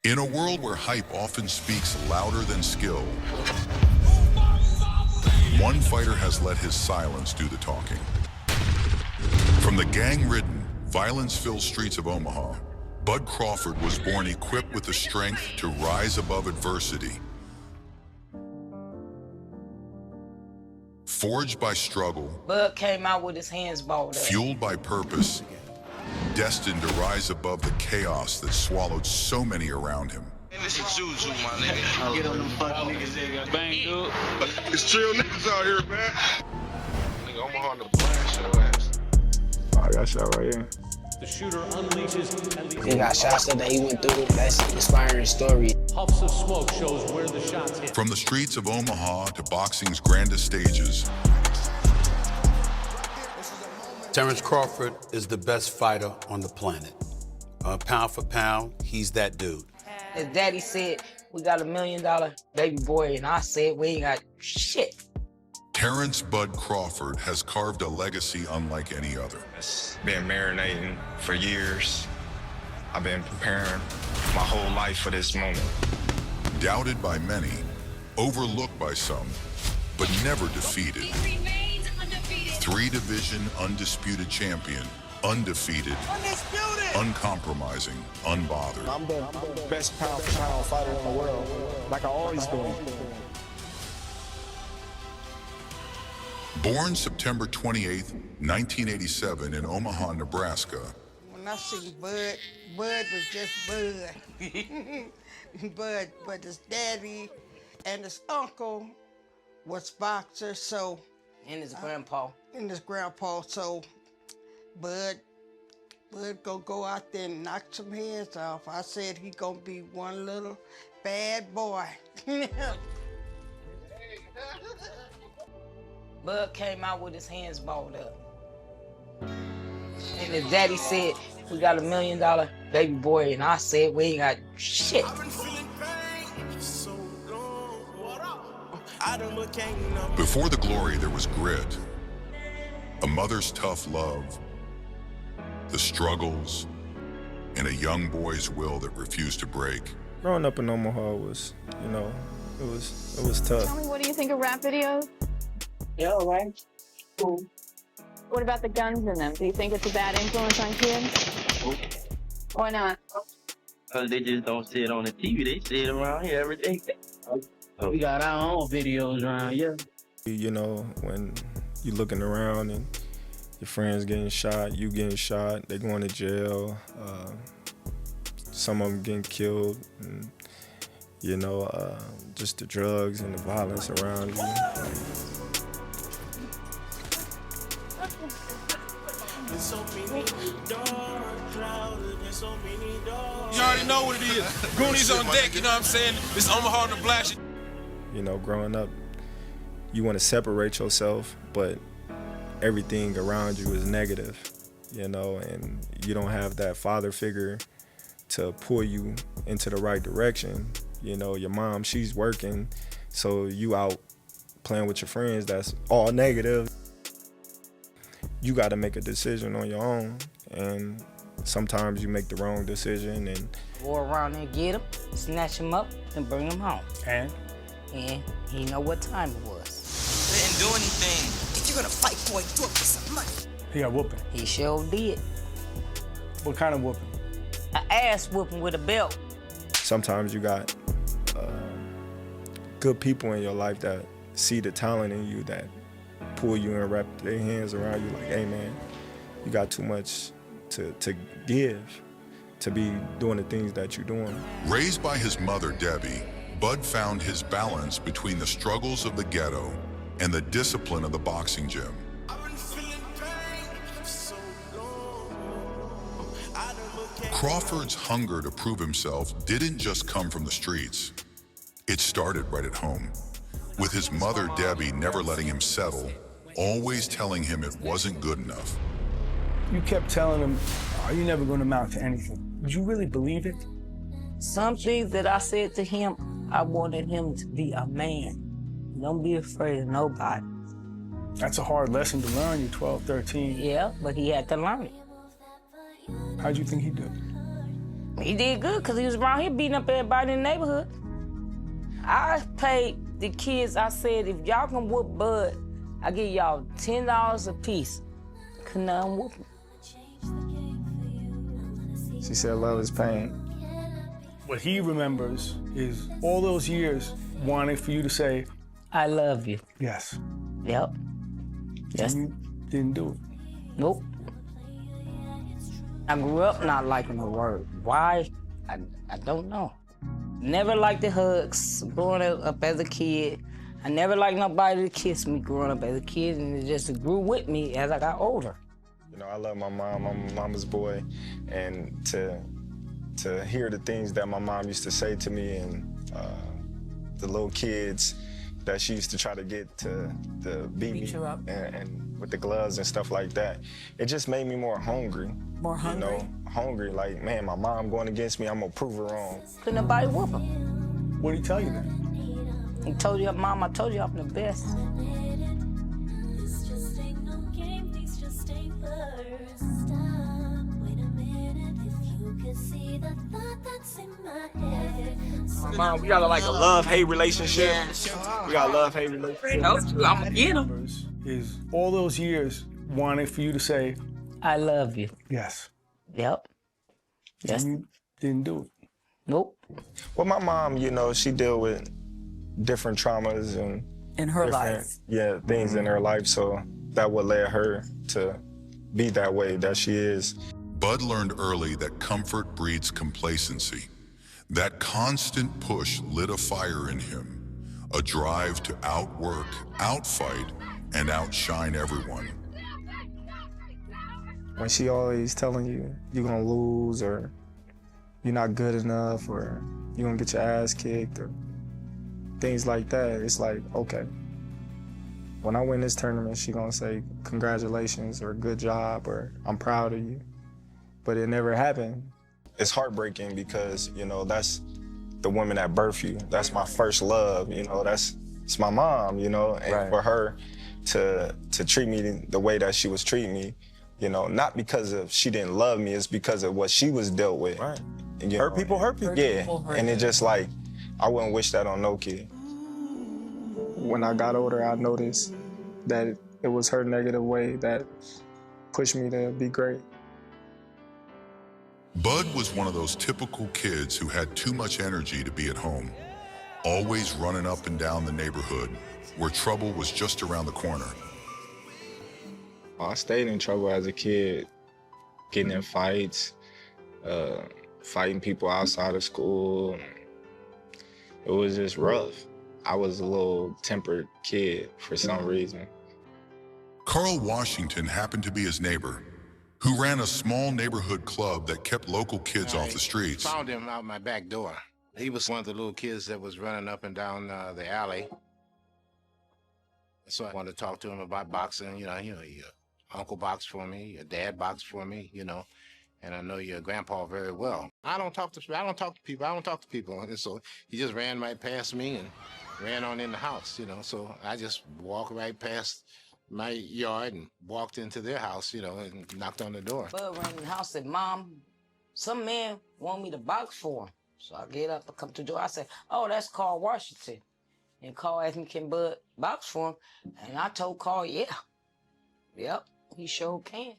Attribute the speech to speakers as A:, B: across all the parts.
A: In a world where hype often speaks louder than skill, one fighter has let his silence do the talking. From the gang-ridden, violence-filled streets of Omaha, Bud Crawford was born equipped with the strength to rise above adversity. Forged by struggle,
B: Bud came out with his hands balled up.
A: Fueled by purpose, destined to rise above the chaos that swallowed so many around him.
C: This is Juju, my nigga. Get on them fucking niggas, nigga.
D: Bang, dude.
C: It's chill niggas out here, man. Nigga, Omaha in the blast your ass.
D: Oh, I got shot right here.
E: The shooter unleashes.
F: He got shots that he went through. That's an inspiring story.
E: Puffs of smoke shows where the shots hit.
A: From the streets of Omaha to boxing's grandest stages,
G: Terence Crawford is the best fighter on the planet. Pound for pound, he's that dude.
B: His daddy said, we got $1 million baby boy, and I said, we ain't got shit.
A: Terence Bud Crawford has carved a legacy unlike any other.
C: It's been marinating for years. I've been preparing my whole life for this moment.
A: Doubted by many, overlooked by some, but never defeated. Three-division undisputed champion, undefeated, uncompromising, unbothered.
D: I'm the best pound for pound fighter in the world, like I always been.
A: Born September 28th, 1987 in Omaha, Nebraska.
H: When I seen Bud was just Bud. But his daddy and his uncle was boxers, so.
B: And his grandpa.
H: So Bud go out there and knock some heads off. I said he gonna be one little bad boy.
B: Bud came out with his hands balled up. And his daddy said, we got $1 million baby boy, and I said, we ain't got shit.
A: Before the glory, there was grit, a mother's tough love, the struggles, and a young boy's will that refused to break.
D: Growing up in Omaha was, it was tough.
I: Tell me, what do you think of rap videos?
F: Yeah, right. Cool.
I: What about the guns in them? Do you think it's a bad influence on kids? Why not?
J: Because they just don't see it on the TV. They see it around here every day. We got our own videos around here.
D: When you're looking around and your friends getting shot, you getting shot, they going to jail, some of them getting killed, and, just the drugs and the violence around you.
K: You already know what it is. Goonies on deck, you know what I'm saying? It's Omaha in the blast.
D: Growing up, you want to separate yourself, but everything around you is negative, and you don't have that father figure to pull you into the right direction. Your mom, she's working, so you out playing with your friends, that's all negative. You got to make a decision on your own, and sometimes you make the wrong decision. And
B: Go around and get him, snatch him up, and bring him home.
D: And
B: he know what time it was.
C: They didn't do anything.
H: If you're gonna fight, boy, do it for some money.
D: he got whooping.
B: He sure did.
D: What kind of whooping?
B: An ass whooping with a belt.
D: Sometimes you got good people in your life that see the talent in you, that pull you and wrap their hands around you like, hey man, you got too much to give to be doing the things that you're doing.
A: Raised by his mother, Debbie, Bud found his balance between the struggles of the ghetto and the discipline of the boxing gym. Crawford's hunger to prove himself didn't just come from the streets. It started right at home, with his mother, Debbie, never letting him settle, always telling him it wasn't good enough.
D: You kept telling him, "Are you never going to amount to anything?" Did you really believe it?
B: Some things that I said to him, I wanted him to be a man. Don't be afraid of nobody.
D: That's a hard lesson to learn. You're 12, 13.
B: Yeah, but he had to learn it.
D: How'd you think he'd do?
B: He did good because he was around here beating up everybody in the neighborhood. I paid the kids, I said, if y'all can whoop Bud, I give y'all $10 a piece. Could none whoop him.
D: She said love is pain.
L: What he remembers is all those years wanting for you to say,
B: I love you.
L: yes.
B: Yep. Yes.
L: And you didn't do it.
B: Nope. I grew up not liking the word. Why? I don't know. Never liked the hugs growing up as a kid. I never liked nobody to kiss me growing up as a kid, and it just grew with me as I got older.
D: You know, I love my mom. I'm a mama's boy, and to hear the things that my mom used to say to me and the little kids that she used to try to get to beat me and with the gloves and stuff like that, it just made me more hungry.
B: More hungry?
D: You know, hungry, like, man, my mom going against me, I'm gonna prove her wrong.
B: Couldn't nobody whoop him.
L: What did he tell you then?
B: He told you, Mom, I told you I'm the best.
M: Mom, we got like a love-hate relationship. We got a love-hate relationship.
B: I'm gonna get him.
L: Is all those years wanting for you to say,
B: I love you.
L: yes.
B: Yep. Yes.
L: And you didn't do it.
B: Nope.
D: Well, my mom, you know, she deal with different traumas and
B: in her life.
D: Yeah, things in her life, so that would led her to be that way that she is.
A: Bud learned early that comfort breeds complacency. That constant push lit a fire in him, a drive to outwork, outfight, and outshine everyone.
D: When she always telling you you're gonna lose or you're not good enough or you're gonna get your ass kicked or things like that, it's like, okay. When I win this tournament, she gonna say congratulations or good job or I'm proud of you. But it never happened. It's heartbreaking because, you know, that's the woman that birthed you. That's my first love, you know, it's my mom, you know, and for her to treat me the way that she was treating me, you know, not because of she didn't love me, it's because of what she was dealt with.
M: Right.
D: Hurt people hurt people. Yeah, and it just like, I wouldn't wish that on no kid. When I got older, I noticed that it was her negative way that pushed me to be great.
A: Bud was one of those typical kids who had too much energy to be at home, always running up and down the neighborhood where trouble was just around the corner.
D: I stayed in trouble as a kid, getting in fights, fighting people outside of school. It was just rough. I was a little tempered kid for some reason.
A: Carl Washington happened to be his neighbor, who ran a small neighborhood club that kept local kids off the streets.
N: I found him out my back door. He was one of the little kids that was running up and down the alley. So I wanted to talk to him about boxing. You know, your uncle boxed for me, your dad boxed for me, you know, and I know your grandpa very well. I don't talk to people. And so he just ran right past me and ran on in the house, you know. So I just walked right past my yard and walked into their house, you know, and knocked on the door.
B: Bud ran in the house and said, Mom, some man want me to box for him. So I get up and come to the door. I said, oh, that's Carl Washington. And Carl asked me, can Bud box for him? And I told Carl, yeah. Yep, he sure can.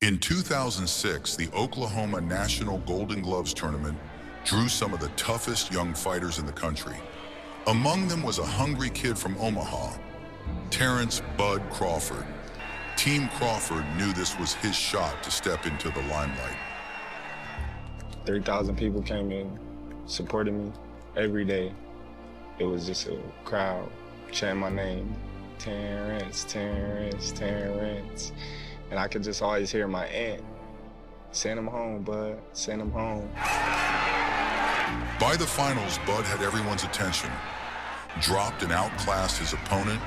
A: In 2006, the Oklahoma National Golden Gloves Tournament drew some of the toughest young fighters in the country. Among them was a hungry kid from Omaha, Terence "Bud" Crawford. Team Crawford knew this was his shot to step into the limelight.
D: 3,000 people came in, supported me every day. It was just a crowd chanting my name, Terence, Terence, Terence. And I could just always hear my aunt, send him home, Bud, send him home.
A: By the finals, Bud had everyone's attention, dropped and outclassed his opponent,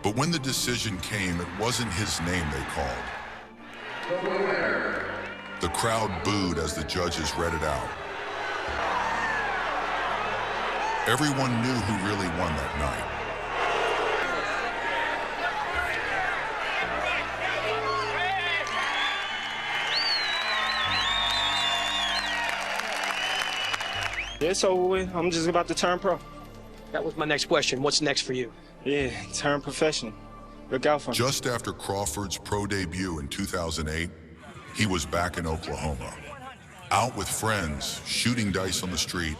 A: but when the decision came, it wasn't his name they called. The crowd booed as the judges read it out. Everyone knew who really won that night.
M: it's over with. I'm just about to turn pro.
O: That was my next question. What's next for you?
M: Yeah, turn professional. Look out for me.
A: Just after Crawford's pro debut in 2008, he was back in Oklahoma, out with friends, shooting dice on the street.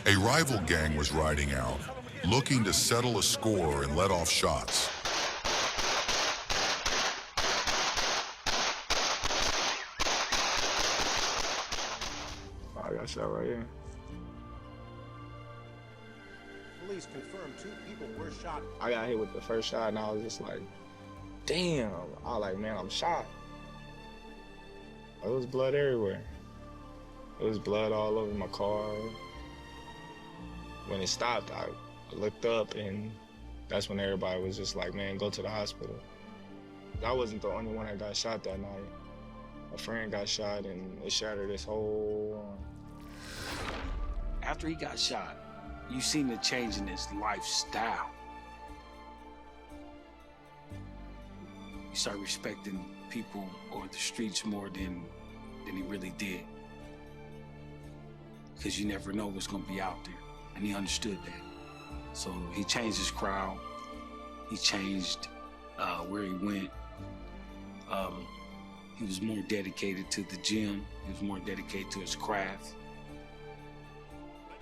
A: A rival gang was riding out, looking to settle a score and let off shots.
D: I got shot right here.
N: Police confirmed 2 people were shot.
D: I got hit with the first shot and I was just like, damn. I was like, man, I'm shot. It was blood everywhere. It was blood all over my car. When it stopped, I looked up and that's when everybody was just like, man, go to the hospital. I wasn't the only one that got shot that night. A friend got shot and it shattered his whole arm.
P: After he got shot, you seen the change in his lifestyle. You start respecting people or the streets more than he really did. Because you never know what's gonna be out there. And he understood that. So he changed his crowd. He changed where he went. He was more dedicated to the gym. He was more dedicated to his craft.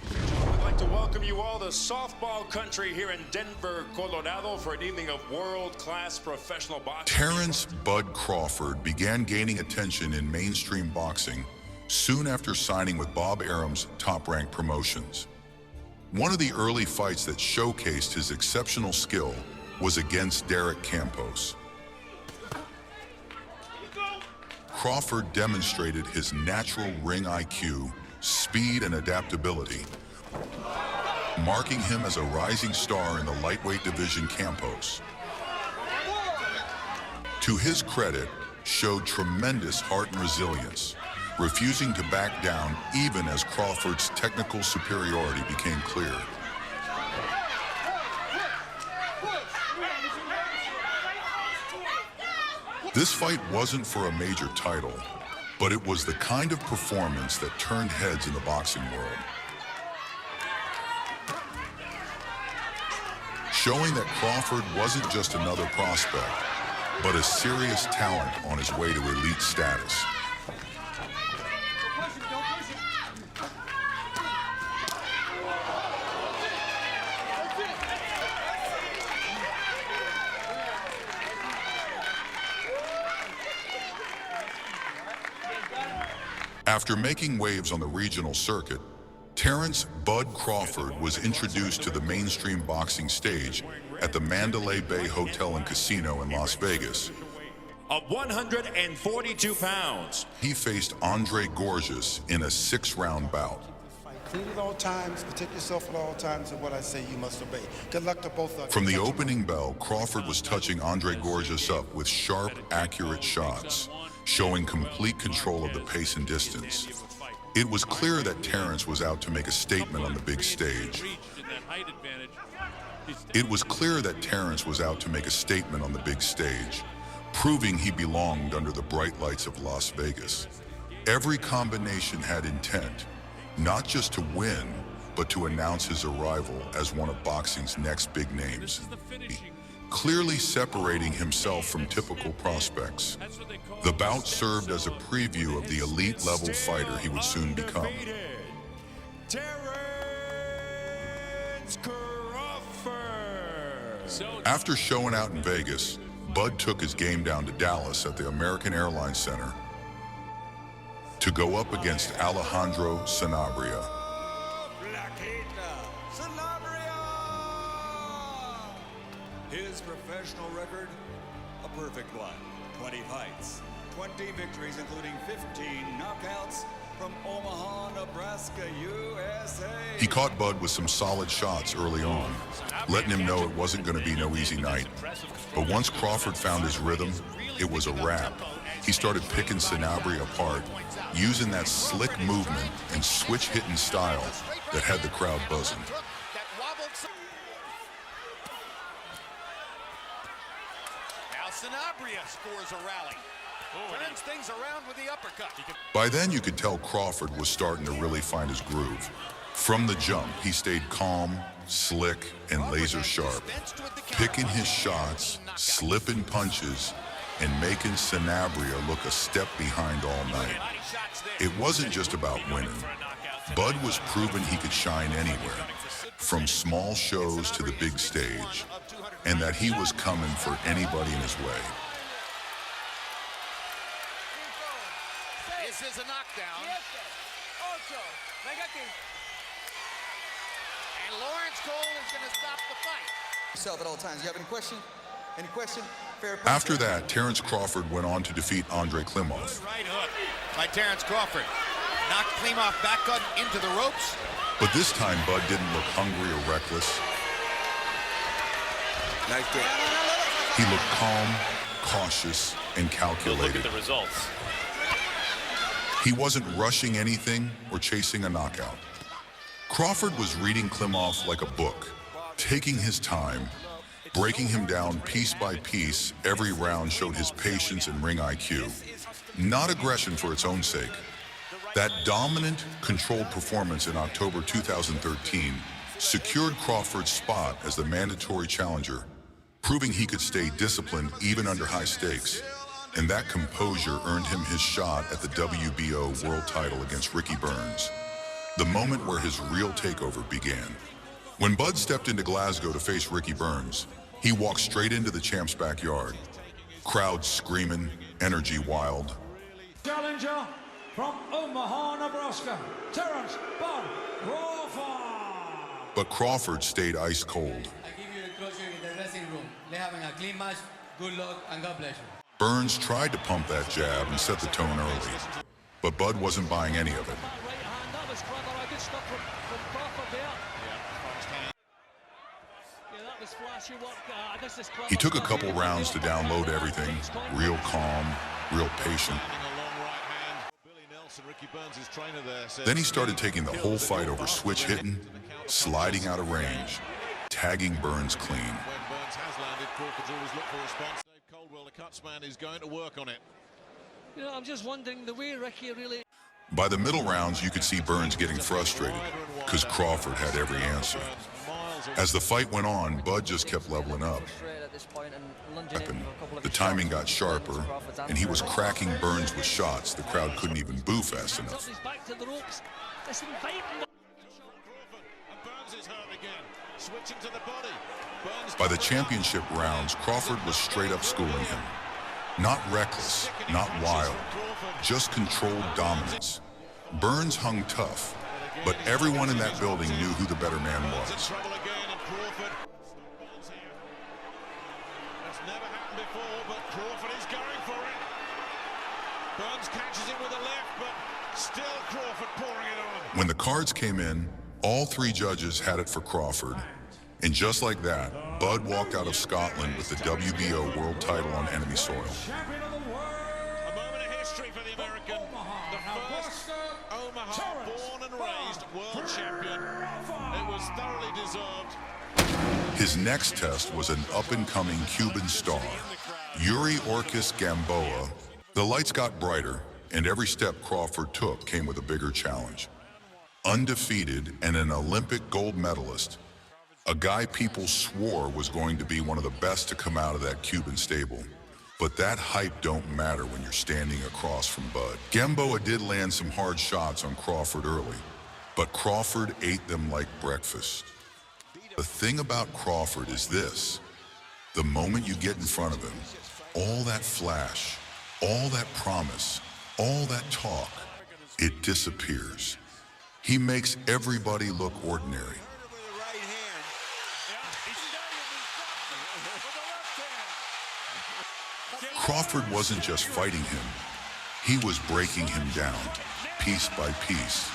Q: I'd like to welcome you all to softball country here in Denver, Colorado for an evening of world-class professional boxing.
A: Terence "Bud" Crawford began gaining attention in mainstream boxing soon after signing with Bob Arum's Top Rank Promotions. One of the early fights that showcased his exceptional skill was against Derek Campos. Crawford demonstrated his natural ring IQ, speed, and adaptability, marking him as a rising star in the lightweight division. Campos, to his credit, showed tremendous heart and resilience, refusing to back down even as Crawford's technical superiority became clear. This fight wasn't for a major title, but it was the kind of performance that turned heads in the boxing world. Showing that Crawford wasn't just another prospect, but a serious talent on his way to elite status. After making waves on the regional circuit, Terence "Bud" Crawford was introduced to the mainstream boxing stage at the Mandalay Bay Hotel and Casino in Las Vegas.
Q: Of 142 pounds.
A: He faced Andre Gorgeous in a 6-round bout.
R: Clean at all times, protect yourself at all times, and what I say you must obey. Good luck to both of you.
A: From the opening bell, Crawford was touching Andre Gorgeous up with sharp, accurate shots, showing complete control of the pace and distance. It was clear that Terence was out to make a statement on the big stage. Proving he belonged under the bright lights of Las Vegas. Every combination had intent, not just to win, but to announce his arrival as one of boxing's next big names, clearly separating himself from typical prospects. The bout served as a preview of the elite-level fighter he would soon become.
Q: Terence Crawford.
A: After showing out in Vegas, Bud took his game down to Dallas at the American Airlines Center to go up against Alejandro Sanabria.
S: His professional record, a perfect one. 20 fights, 20 victories, including 15 knockouts from Omaha, Nebraska, USA.
A: He caught Bud with some solid shots early on, letting him know it wasn't going to be no easy night. But once Crawford found his rhythm, it was a wrap. He started picking Sanabria apart, using that slick movement and switch-hitting style that had the crowd buzzing.
Q: Now Sanabria scores a rally. Turns things around with the uppercut.
A: By then, you could tell Crawford was starting to really find his groove. From the jump, he stayed calm, slick, and laser sharp, picking his shots, slipping punches, and making Sanabria look a step behind all night. It wasn't just about winning. Bud was proving he could shine anywhere, from small shows to the big stage, and that he was coming for anybody in his way.
T: This is a knockdown. And Lawrence Cole is going to stop the fight.
U: Yourself at all times. You have any question? Any question? Fair punch.
A: After that, Terence Crawford went on to defeat Andre Klimov.
T: Right hook by Terence Crawford. Knocked Klimov back up into the ropes.
A: But this time, Bud didn't look hungry or reckless.
T: Nice kick.
A: He looked calm, cautious, and calculated.
V: Look at the results.
A: He wasn't rushing anything or chasing a knockout. Crawford was reading Klimov like a book, taking his time, breaking him down piece by piece. Every round showed his patience and ring IQ, not aggression for its own sake. That dominant, controlled performance in October 2013 secured Crawford's spot as the mandatory challenger, proving he could stay disciplined even under high stakes. And that composure earned him his shot at the WBO world title against Ricky Burns, the moment where his real takeover began. When Bud stepped into Glasgow to face Ricky Burns, he walked straight into the champ's backyard. Crowds screaming, energy wild.
W: Challenger from Omaha, Nebraska, Terence "Bud" Crawford.
A: But Crawford stayed ice cold.
X: I give you the closure in the dressing room. They're having a clean match. Good luck and God bless you.
A: Burns tried to pump that jab and set the tone early, but Bud wasn't buying any of it. He took a couple rounds to download everything, real calm, real patient. Then he started taking the whole fight over switch hitting, sliding out of range, tagging Burns clean.
W: Is going to work on it. You know, I'm just wondering the way Ricky really.
A: By the middle rounds, you could see Burns getting frustrated because Crawford had every answer. As the fight went on, Bud just kept leveling up. The timing got sharper, and he was cracking Burns with shots the crowd couldn't even boo fast enough. By the championship rounds, Crawford was straight up schooling him. Not reckless, not wild, just controlled dominance. Burns hung tough, but everyone in that building knew who the better man was.
W: That's never happened before, but Crawford is going for it. Burns catches it with a left, but still Crawford pouring it on.
A: When the cards came in, all three judges had it for Crawford. And just like that, Bud walked out of Scotland with the WBO world title on enemy soil.
W: A moment of history for the American. The first Omaha born and raised world champion. It was thoroughly deserved.
A: His next test was an up-and-coming Cuban star, Yuri Orkis Gamboa. The lights got brighter, and every step Crawford took came with a bigger challenge. Undefeated and an Olympic gold medalist, a guy people swore was going to be one of the best to come out of that Cuban stable. But that hype don't matter when you're standing across from Bud. Gamboa did land some hard shots on Crawford early, but Crawford ate them like breakfast. The thing about Crawford is this: the moment you get in front of him, all that flash, all that promise, all that talk, it disappears. He makes everybody look ordinary. Crawford wasn't just fighting him, he was breaking him down, piece by piece.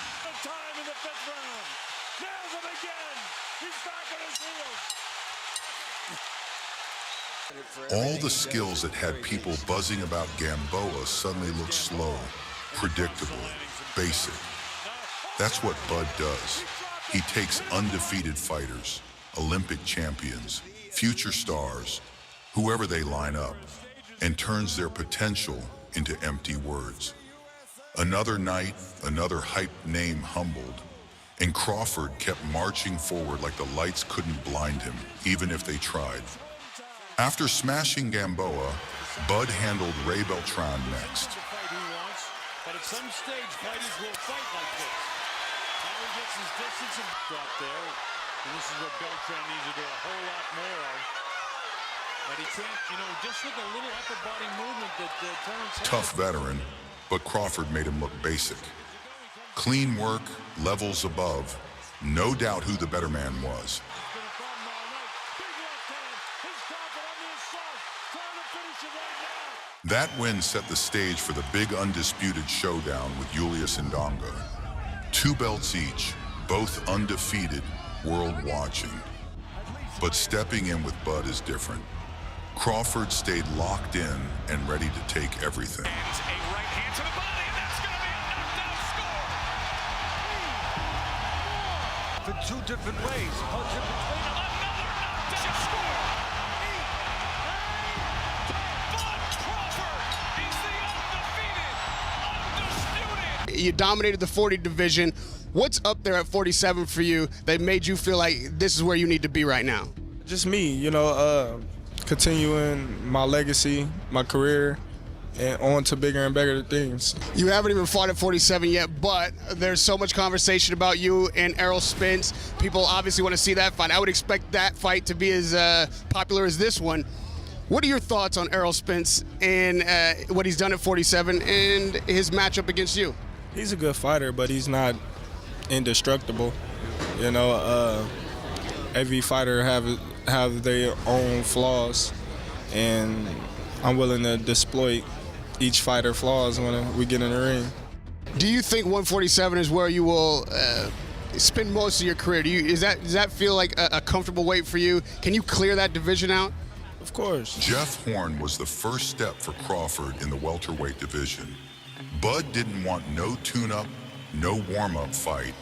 A: All the skills that had people buzzing about Gamboa suddenly looked slow, predictable, basic. That's what Bud does. He takes undefeated fighters, Olympic champions, future stars, whoever they line up, and turns their potential into empty words. Another night, another hyped name humbled, And Crawford kept marching forward like the lights couldn't blind him, even if they tried. After smashing Gamboa, Bud handled Ray Beltran next.
W: But at some stage, fighters will fight like this. Now he gets his distance and drop there. And this is what Beltran needs to do a whole lot more of. But he can't, just with a little upper body movement that Terence has.
A: Tough veteran, but Crawford made him look basic. Clean work, levels above. No doubt who the better man was. That win set the stage for the big undisputed showdown with Julius Ndonga. 2 belts each, both undefeated, world watching. But stepping in with Bud is different. Crawford stayed locked in and ready to take everything.
W: A right hand to the body, and that's going to be a knockdown score.
S: In 2 different ways. Punch in between.
W: Another knockdown score.
E: You dominated the 40 division. What's up there at 47 for you that made you feel like this is where you need to be right now?
D: Just me, continuing my legacy, my career, and on to bigger and better things.
E: You haven't even fought at 47 yet, but there's so much conversation about you and Errol Spence. People obviously want to see that fight. I would expect that fight to be as popular as this one. What are your thoughts on Errol Spence and what he's done at 47 and his matchup against you?
D: He's a good fighter, but he's not indestructible. Every fighter have their own flaws, and I'm willing to exploit each fighter's flaws when we get in the ring.
E: Do you think 147 is where you will spend most of your career? Does that feel like a comfortable weight for you? Can you clear that division out?
D: Of course.
A: Jeff Horn was the first step for Crawford in the welterweight division. Bud didn't want no tune-up, no warm-up fight.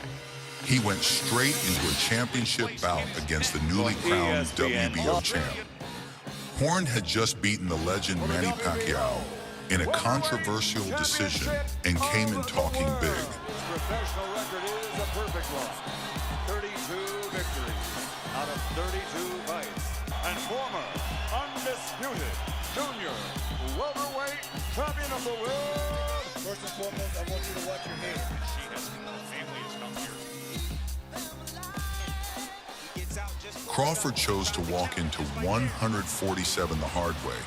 A: He went straight into a championship bout against the newly crowned WBO champ. Horn had just beaten the legend Manny Pacquiao in a controversial decision and came in talking big.
S: His professional record is a perfect one. 32 victories out of 32 fights. And former undisputed junior welterweight champion of the world. First and foremost, I want you to watch your head.
W: She has family has come here.
A: Crawford chose to walk into 147 the hard way,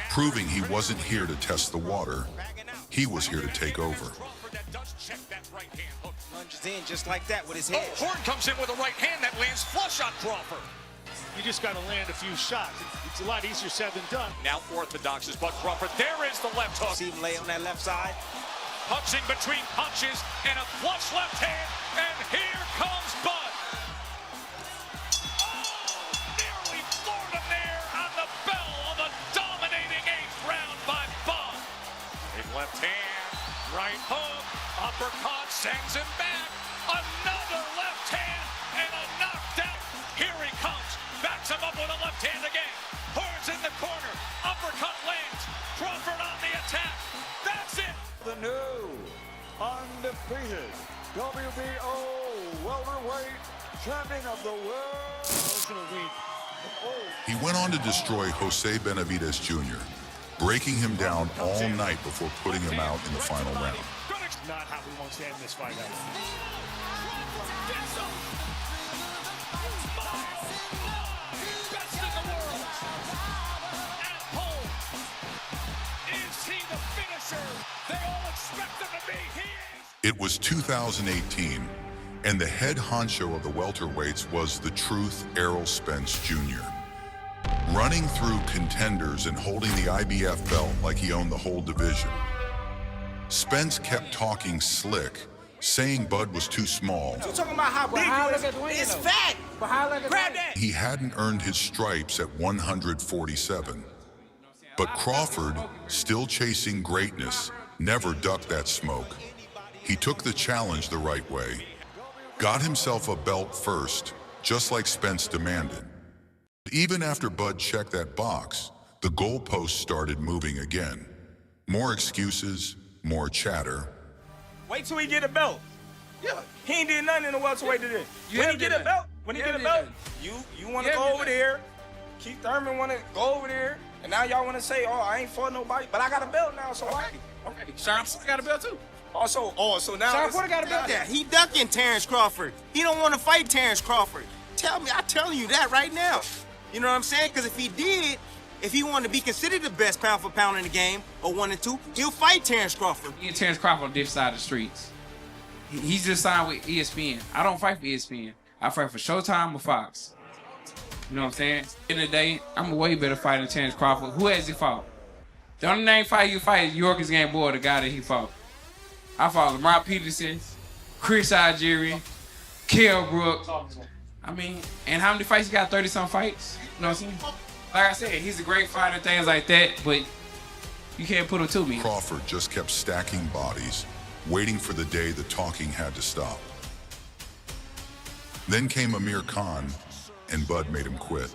A: proving he wasn't here to test the water. He was here to take over.
T: Lunges in just like that with his head.
W: Oh, Horn comes in with a right hand that lands flush on Crawford.
L: You just got to land a few shots. It's a lot easier said than done.
W: Now orthodox is Bud Crawford. There is the left hook.
T: See him lay on that left side.
W: Punching between punches and a flush left hand. And here comes Bud. Nearly floored him there on the bell of a dominating 8th round by Bud. His left hand, right hook, uppercut, sends him back. Another left hand and a knockdown. Here he comes. Backs him up with a left hand again. Horns in the corner. Uppercut lands. Crawford on the attack. That's it.
S: The new undefeated WBO welterweight champion of the world.
A: He went on to destroy Jose Benavidez Jr., breaking him down all night before putting him out in the final round.
L: Not how we want to end this fight out.
A: It was 2018, and the head honcho of the welterweights was the Truth Errol Spence Jr. Running through contenders and holding the IBF belt like he owned the whole division. Spence kept talking slick, saying Bud was too small.
T: You talking about how big you is? It's fat. Grab that.
A: He hadn't earned his stripes at 147. But Crawford, still chasing greatness, never ducked that smoke. He took the challenge the right way. Got himself a belt first, just like Spence demanded. Even after Bud checked that box, the goalposts started moving again. More excuses, more chatter.
M: Wait till we get a belt. Yeah. He ain't did nothing in the welterweight today. When he get a belt, you want to go over there. Keith Thurman want to go over there, and now y'all want to say, oh, I ain't fought nobody, but I got a belt now, so okay.
F: Sean Porter got a belt too.
M: So now
F: Sean Porter got a belt. Yeah, he ducking Terence Crawford. He don't want to fight Terence Crawford. I'm telling you that right now. You know what I'm saying? Because if he did, if he wanted to be considered the best pound for pound in the game, or 1 and 2, he'll fight Terence Crawford.
G: Me and Terence Crawford on different side of the streets. He's just signed with ESPN. I don't fight for ESPN. I fight for Showtime or Fox. You know what I'm saying? In the day, I'm a way better fighter than Terence Crawford. Who has he fought? The only name fight you fight is York's Game Boy, the guy that he fought. I fought Lamar Peterson, Chris Algieri, Kell Brook. I mean, and how many fights he got? 30-some fights? You know what I'm saying? Like I said, he's a great fighter, things like that, but you can't put him to me.
A: Crawford just kept stacking bodies, waiting for the day the talking had to stop. Then came Amir Khan, and Bud made him quit.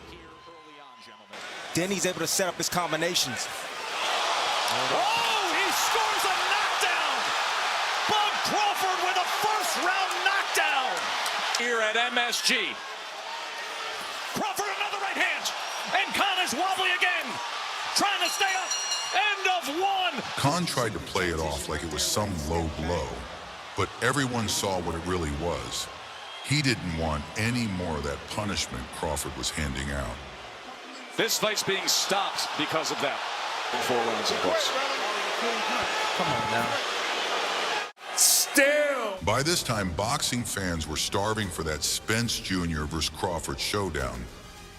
I: Then he's able to set up his combinations.
W: Oh, he scores a knockdown! Bud Crawford with a first-round knockdown! Here at MSG. Crawford another right hand, and Khan is wobbly again, trying to stay up. End of 1.
A: Khan tried to play it off like it was some low blow, but everyone saw what it really was. He didn't want any more of that punishment Crawford was handing out.
Q: This fight's being stopped because of that. 4 rounds of books.
M: Come on now. Still.
A: By this time, boxing fans were starving for that Spence Jr. versus Crawford showdown,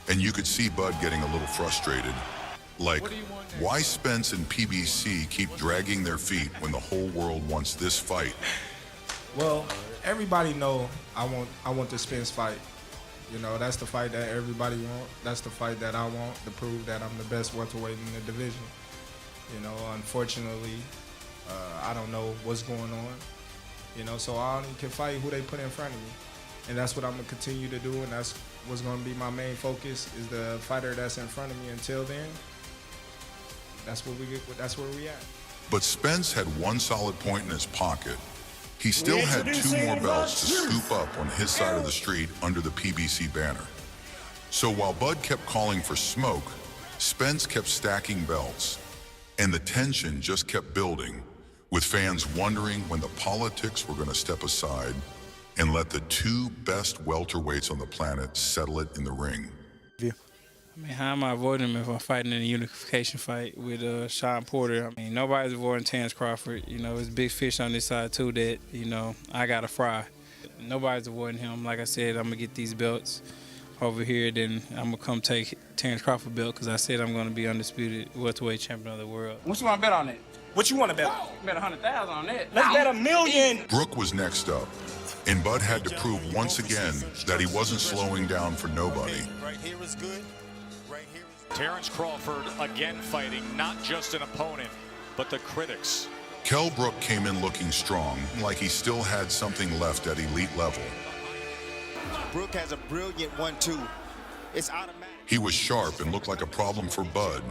A: and you could see Bud getting a little frustrated. Like, why Spence and PBC keep dragging their feet when the whole world wants this fight?
D: Well, everybody know I want the Spence fight. You know, that's the fight that everybody want. That's the fight that I want to prove that I'm the best welterweight in the division. You know, unfortunately, I don't know what's going on. You know, so I only can fight who they put in front of me. And that's what I'm going to continue to do, and that's what's going to be my main focus is the fighter that's in front of me. Until then, that's where we at.
A: But Spence had one solid point in his pocket. He still had 2 more belts to scoop up on his side of the street under the PBC banner. So while Bud kept calling for smoke, Spence kept stacking belts, and the tension just kept building, with fans wondering when the politics were going to step aside and let the 2 best welterweights on the planet settle it in the ring.
G: I mean, how am I avoiding him if I'm fighting in a unification fight with Sean Porter? I mean, nobody's avoiding Terence Crawford. You know, there's big fish on this side, too, that, you know, I got to fry. Nobody's avoiding him. Like I said, I'm going to get these belts over here, then I'm going to come take Terence Crawford belt because I said I'm going to be undisputed welterweight champion of the world.
M: What you want to bet on that? What you want to bet on?
G: Bet 100,000 on that.
M: Let's bet $1 million.
A: Brooke was next up, and Bud had to prove once again that he wasn't slowing down for nobody.
U: Right here is good.
Q: Terence Crawford again fighting not just an opponent, but the critics.
A: Kell Brook came in looking strong, like he still had something left at elite level.
I: Brook has a brilliant 1-2. It's automatic.
A: He was sharp and looked like a problem for Bud,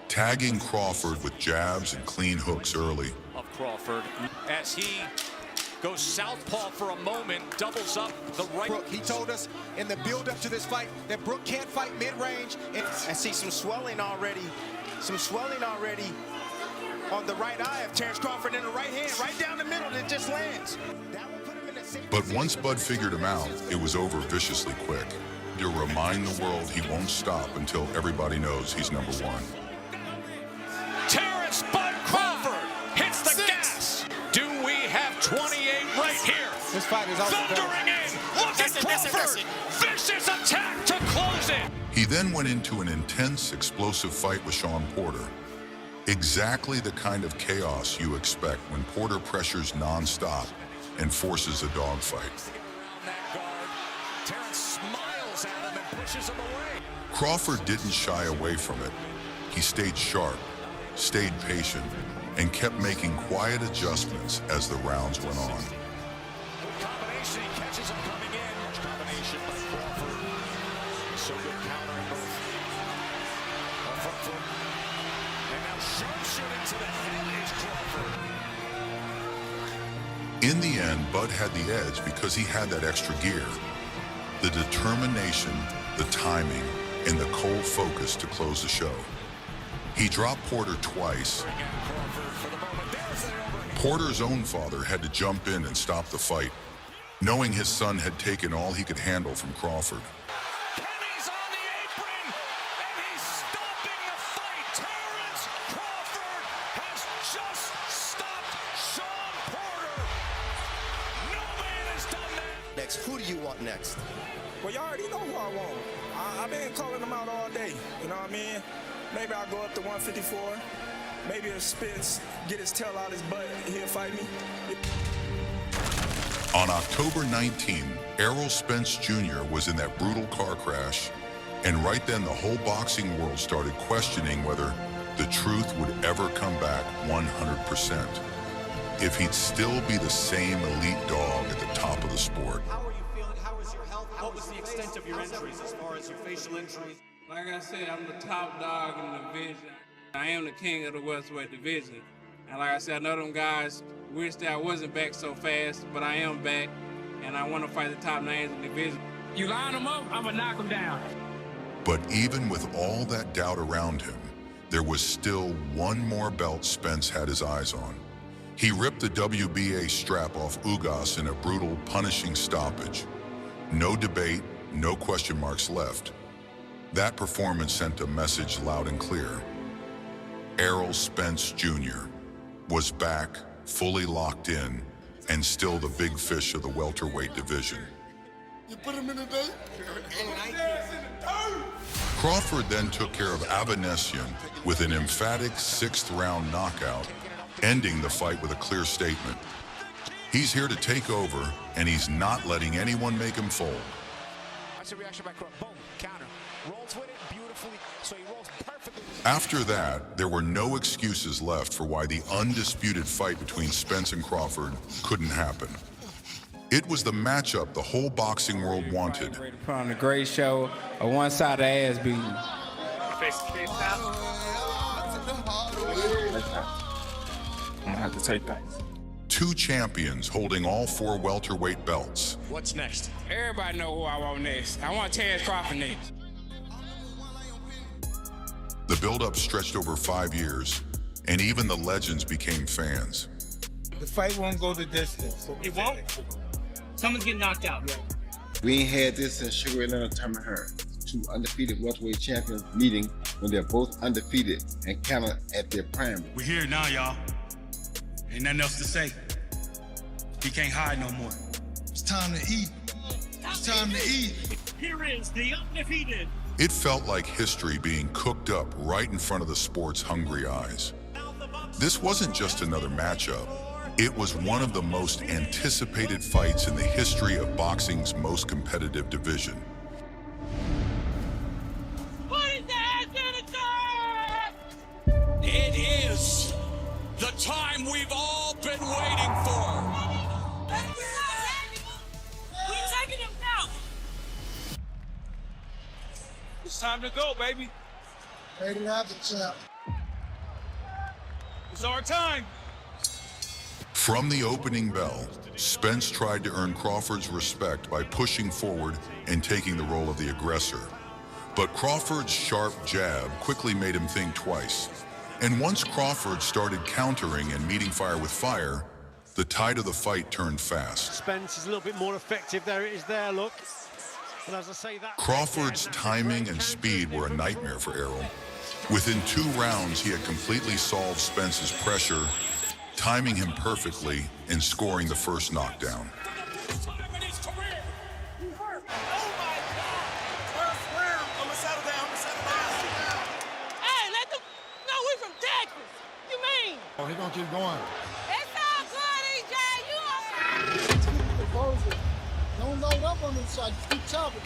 A: tagging Crawford with jabs and clean hooks early.
Q: Of Crawford as he goes southpaw for a moment, doubles up the right.
U: Brook, he told us in the build-up to this fight that Brook can't fight mid-range.
I: I see some swelling already. On the right eye of Terence Crawford in the right hand, right down the middle, that just lands. That will put him in the same
A: But once Bud figured him out, it was over viciously quick. To remind the world he won't stop until everybody knows he's number 1.
Q: Terence Bud Crawford hits the gas. Do we have 28 right here?
U: This fight is
Q: thundering in. Look at Crawford. Vicious attack to close it.
A: He then went into an intense, explosive fight with Sean Porter. Exactly the kind of chaos you expect when Porter pressures nonstop and forces a dogfight.
Q: Terence smiles at him and pushes him away.
A: Crawford didn't shy away from it. He stayed sharp, stayed patient, and kept making quiet adjustments as the rounds went on.
Q: Combination, he catches him coming in. Combination by Crawford. So good countering both. A front foot. And now sharpshooting to the head is Crawford.
A: In the end, Bud had the edge because he had that extra gear. The determination, the timing, and the cold focus to close the show. He dropped Porter twice. Porter's own father had to jump in and stop the fight, knowing his son had taken all he could handle from Crawford.
W: Penny's on the apron, and he's stopping the fight. Terence Crawford has just stopped Sean Porter. No man has done that.
F: Next, who do you want next?
M: Well, you already know who I want. I've been calling them out all day. You know what I mean? Maybe I'll go up to 154. Maybe if Spence get his tail out his butt, he'll fight me.
A: On October 19, Errol Spence Jr. was in that brutal car crash, and right then the whole boxing world started questioning whether the truth would ever come back 100%. If he'd still be the same elite dog at the top of the sport.
C: How are you feeling? How is your health? What was the extent of your injuries as far as your facial injuries?
G: Like I said, I'm the top dog in the division. I am the king of the welterweight division. And like I said, I know them guys wish that I wasn't back so fast, but I am back, and I want to fight the top names in the division. You line them up, I'm going to knock them down.
A: But even with all that doubt around him, there was still one more belt Spence had his eyes on. He ripped the WBA strap off Ugas in a brutal, punishing stoppage. No debate, no question marks left. That performance sent a message loud and clear. Errol Spence Jr. was back, fully locked in, and still the big fish of the welterweight division.
R: You put him in the dirt?
A: Crawford then took care of Avanesian with an emphatic 6th round knockout, ending the fight with a clear statement. He's here to take over, and he's not letting anyone make him fold.
Q: That's a reaction by Crawford. Boom, counter. Rolls with it beautifully, so he rolls perfectly.
A: After that, there were no excuses left for why the undisputed fight between Spence and Crawford couldn't happen. It was the matchup the whole boxing world wanted.
G: Put on a great show, a one-sided ass beating.
D: I'm gonna have to take that.
A: Two champions holding all 4 welterweight belts.
G: What's next? Everybody know who I want next. I want Terence Crawford next.
A: The build-up stretched over 5 years, and even the legends became fans.
J: The fight won't go the distance.
C: It won't? Someone's getting knocked out.
K: We ain't had this since Sugar Ray Leonard, Tommy Hearn. 2 undefeated welterweight champions meeting when they're both undefeated and kind of at their prime.
V: We're here now, y'all. Ain't nothing else to say. He can't hide no more. It's time to eat. It's time to eat.
C: Here is the undefeated.
A: It felt like history being cooked up right in front of the sport's hungry eyes. This wasn't just another matchup. It was one of the most anticipated fights in the history of boxing's most competitive division.
W: It is the time we've all been waiting for.
C: We're taking him down.
M: It's time to go, baby.
R: Ready to have the champ.
M: It's our time.
A: From the opening bell, Spence tried to earn Crawford's respect by pushing forward and taking the role of the aggressor. But Crawford's sharp jab quickly made him think twice. And once Crawford started countering and meeting fire with fire, the tide of the fight turned fast.
Y: Spence is a little bit more effective. There it is there, look. And as I say that...
A: Crawford's timing and speed were a nightmare for Errol. Within 2 rounds, he had completely solved Spence's pressure, timing him perfectly and scoring the first knockdown.
R: Oh, he gonna keep going.
H: It's all good, EJ.
R: Don't load up on this side. Just keep chopping.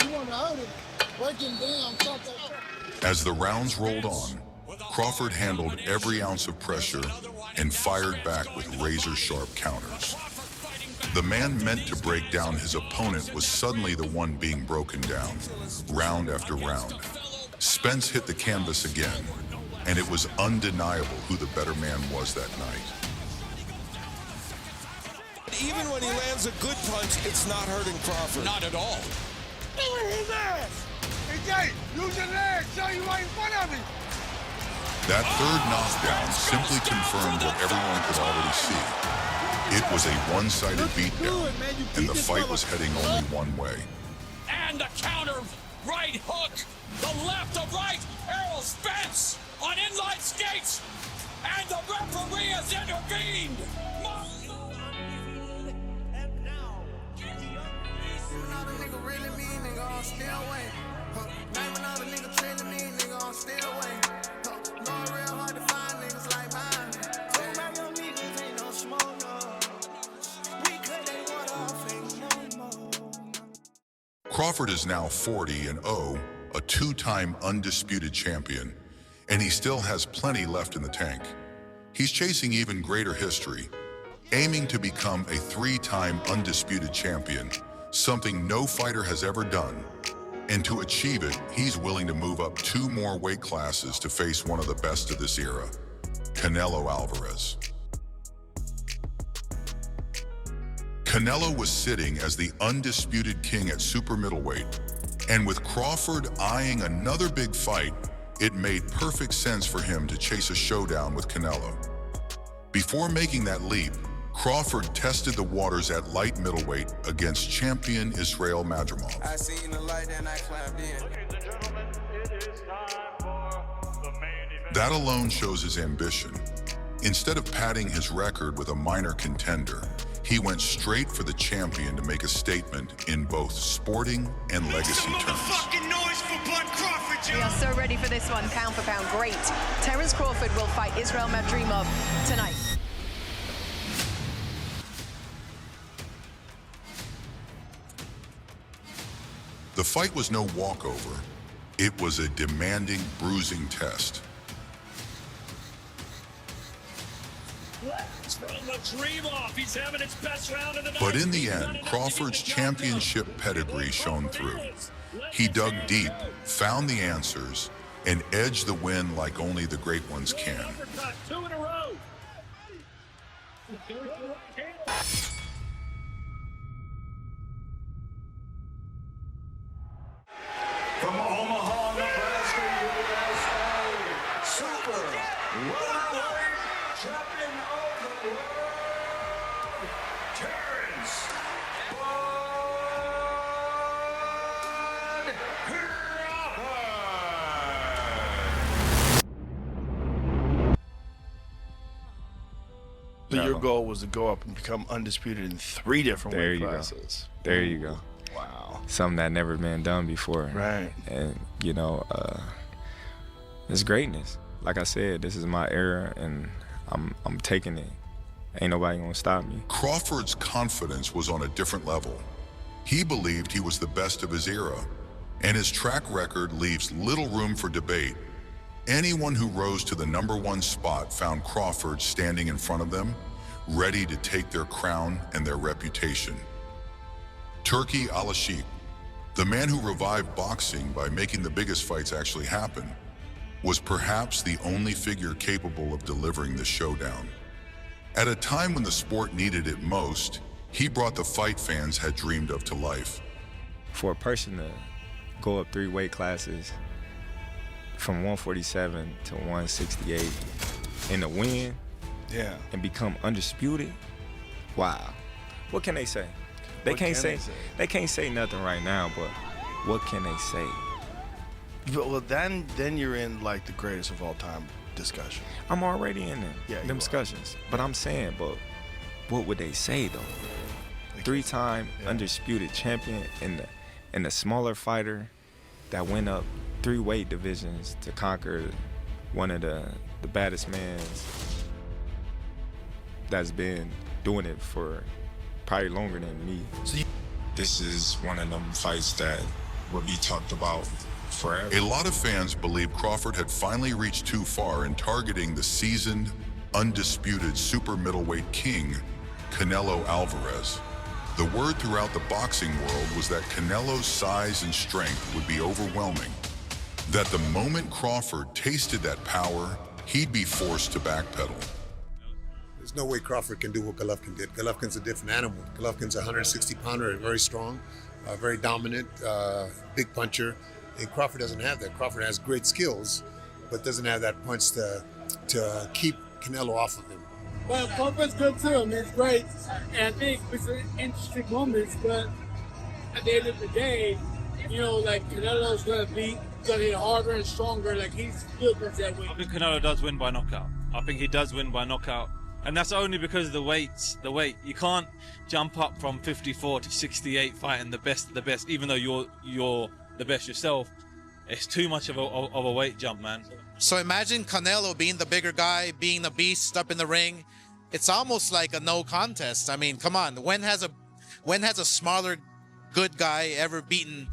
R: You want to hurt him. Break him down. Chop that.
A: As the rounds rolled on, Crawford handled every ounce of pressure and fired back with razor-sharp counters. The man meant to break down his opponent was suddenly the one being broken down, round after round. Spence hit the canvas again, and it was undeniable who the better man was that night.
B: even when he lands a good punch, it's not hurting Crawford.
T: Not at all.
R: His ass! Hey, Jay, use your legs. Show you right in front of me.
A: That third knockdown simply confirmed what everyone could already see. It was a one-sided beatdown, and the fight was heading only one way.
W: And the counter right hook. The left to right. Errol Spence on inline skates. And the referee has intervened.
A: Crawford is now 40-0, a two-time undisputed champion, and he still has plenty left in the tank. He's chasing even greater history, aiming to become a three-time undisputed champion, something no fighter has ever done. And to achieve it, he's willing to move up 2 more weight classes to face one of the best of this era, Canelo Alvarez. Canelo was sitting as the undisputed king at super middleweight, and with Crawford eyeing another big fight, it made perfect sense for him to chase a showdown with Canelo. Before making that leap, Crawford tested the waters at light middleweight against champion Israel Madrimov.
B: I seen the light and I climbed in.
A: That alone shows his ambition. Instead of padding his record with a minor contender, he went straight for the champion to make a statement in both sporting and legacy terms.
N: We are so ready for this one, pound for pound. Great. Terence Crawford will fight Israel Madrimov tonight.
A: The fight was no walkover. It was a demanding, bruising test. But in the end, Crawford's championship pedigree shone through. He dug deep, found the answers, and edged the win like only the great ones can.
S: From Omaha, Nebraska, USA, super welterweight champion of the world, Terence
L: So your goal was to go up and become undisputed in 3 different weight classes.
D: There you go.
L: Wow.
D: Something that never been done before.
L: Right.
D: And, you know, it's greatness. Like I said, this is my era, and I'm taking it. Ain't nobody gonna stop me.
A: Crawford's confidence was on a different level. He believed he was the best of his era, and his track record leaves little room for debate. Anyone who rose to the #1 spot found Crawford standing in front of them, ready to take their crown and their reputation. Turki Al-Sheikh, the man who revived boxing by making the biggest fights actually happen, was perhaps the only figure capable of delivering the showdown. At a time when the sport needed it most, he brought the fight fans had dreamed of to life.
D: For a person to go up 3 weight classes from 147 to 168 and to win and become undisputed, wow. What can they say? They can't say nothing right now, but what can they say?
L: Well, then you're in like the greatest of all time discussion.
D: I'm already in them,
L: Yeah,
D: them discussions. But I'm saying, but what would they say though? 3-time undisputed champion and the smaller fighter that went up 3 weight divisions to conquer one of the baddest mans that's been doing it for probably longer than me.
O: This is one of them fights that will be talked about forever.
A: A lot of fans believe Crawford had finally reached too far in targeting the seasoned, undisputed super middleweight king, Canelo Alvarez. The word throughout the boxing world was that Canelo's size and strength would be overwhelming, that the moment Crawford tasted that power, he'd be forced to backpedal.
E: There's no way Crawford can do what Golovkin did. Golovkin's a different animal. Golovkin's a 160-pounder, very strong, very dominant, big puncher. And Crawford doesn't have that. Crawford has great skills, but doesn't have that punch to keep Canelo off of him.
R: Well, Crawford's good too. I mean, it's great. And I think it's an interesting moment, but at the end of the day, you know, like Canelo's gonna hit harder and stronger. Like he's built that way.
I: I think Canelo does win by knockout. I think he does win by knockout. And that's only because of the weight. You can't jump up from 54 to 68 fighting the best of the best, even though you're the best yourself. It's too much of a weight jump, man.
T: So imagine Canelo being the bigger guy, being the beast up in the ring. It's almost like a no contest. I mean, come on. When has a smaller, good guy ever beaten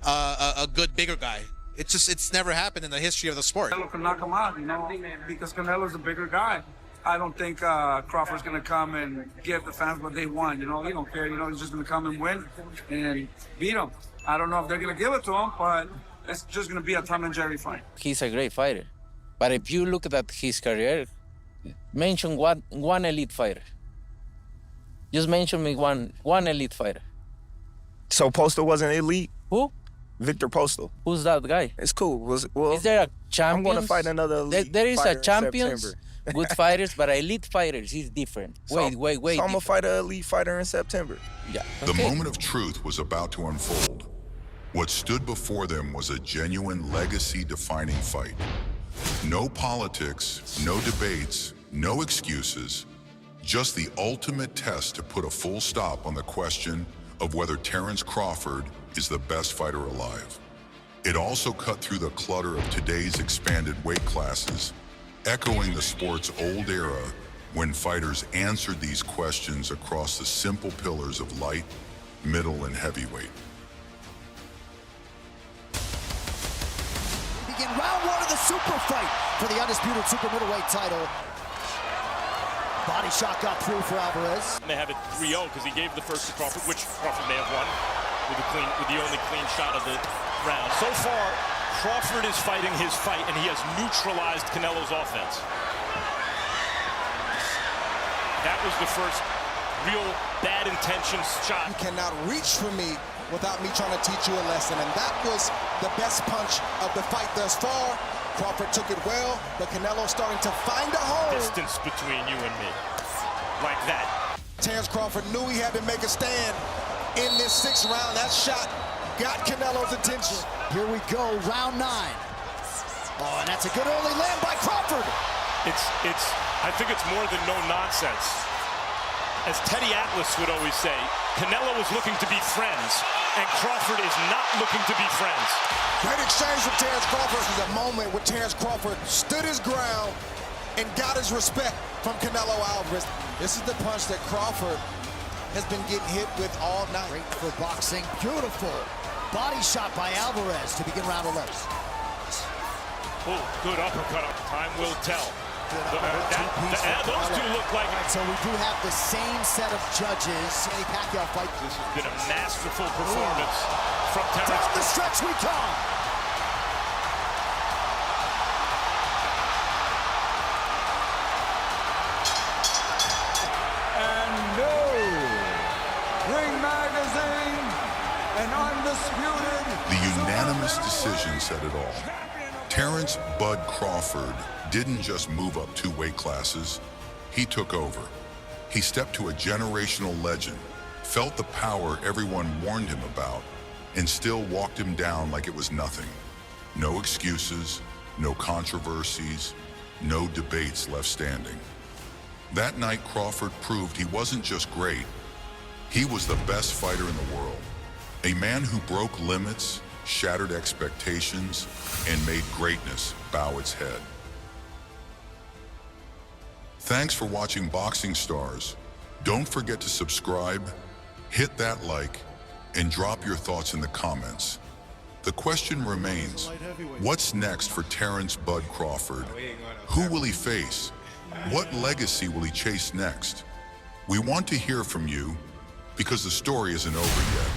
T: a good, bigger guy? It's never happened in the history of the sport.
M: Canelo can knock him out, you know, because Canelo's a bigger guy. I don't think Crawford's going to come and give the fans what they want. You know, he don't care. You know, he's just going to come and win and beat them. I don't know if they're going to give it to him, but it's just going to be a Tom and Jerry fight.
P: He's a great fighter. But if you look at his career, mention one elite fighter. Just mention me one elite fighter.
D: So Postal wasn't elite?
P: Who?
D: Victor Postal.
P: Who's that guy?
D: It's cool. Well,
P: is there a champion?
D: I'm going to fight another elite
P: There is
D: fighter
P: a champions,
D: in
P: good fighters, but elite fighters is different. Wait.
D: So I'm going to fight an elite fighter in September.
P: Yeah.
A: The moment of truth was about to unfold. What stood before them was a genuine legacy-defining fight. No politics, no debates, no excuses, just the ultimate test to put a full stop on the question of whether Terence Crawford is the best fighter alive. It also cut through the clutter of today's expanded weight classes, echoing the sport's old era when fighters answered these questions across the simple pillars of light, middle, and heavyweight.
U: Begin round one of the super fight for the undisputed super middleweight title. Body shot got through for Alvarez.
X: They have it 3-0 because he gave the first to Crawford, which Crawford may have won with the only clean shot of the round. So far, Crawford is fighting his fight, and he has neutralized Canelo's offense. That was the first real bad intentions shot.
B: You cannot reach for me without me trying to teach you a lesson, and that was the best punch of the fight thus far. Crawford took it well, but Canelo's starting to find a hole.
X: Distance between you and me, like that.
B: Terence Crawford knew he had to make a stand in this 6th round. That shot got Canelo's attention.
U: Here we go, round 9. Oh, and that's a good early land by Crawford.
X: I think it's more than no nonsense. As Teddy Atlas would always say, Canelo is looking to be friends, and Crawford is not looking to be friends.
B: Great exchange from Terence Crawford. This is a moment where Terence Crawford stood his ground and got his respect from Canelo Alvarez. This is the punch that Crawford has been getting hit with all night.
U: Great for boxing. Beautiful body shot by Alvarez to begin round 11.
X: Oh, good uppercut. Time will tell. Those two look like...
U: Right, so we do have the same set of judges. Manny Pacquiao fight.
X: This has been a masterful performance from Terence.
U: Down the stretch we come.
S: And no, Ring Magazine and Undisputed.
A: The unanimous decision said it all. Terence "Bud" Crawford didn't just move up 2 weight classes, he took over. He stepped to a generational legend, felt the power everyone warned him about, and still walked him down like it was nothing. No excuses, no controversies, no debates left standing. That night, Crawford proved he wasn't just great, he was the best fighter in the world. A man who broke limits, shattered expectations, and made greatness bow its head. Thanks for watching Boxing Stars. Don't forget to subscribe, hit that like, and drop your thoughts in the comments. The question remains, what's next for Terence "Bud" Crawford? Who will he face? What legacy will he chase next? We want to hear from you because the story isn't over yet.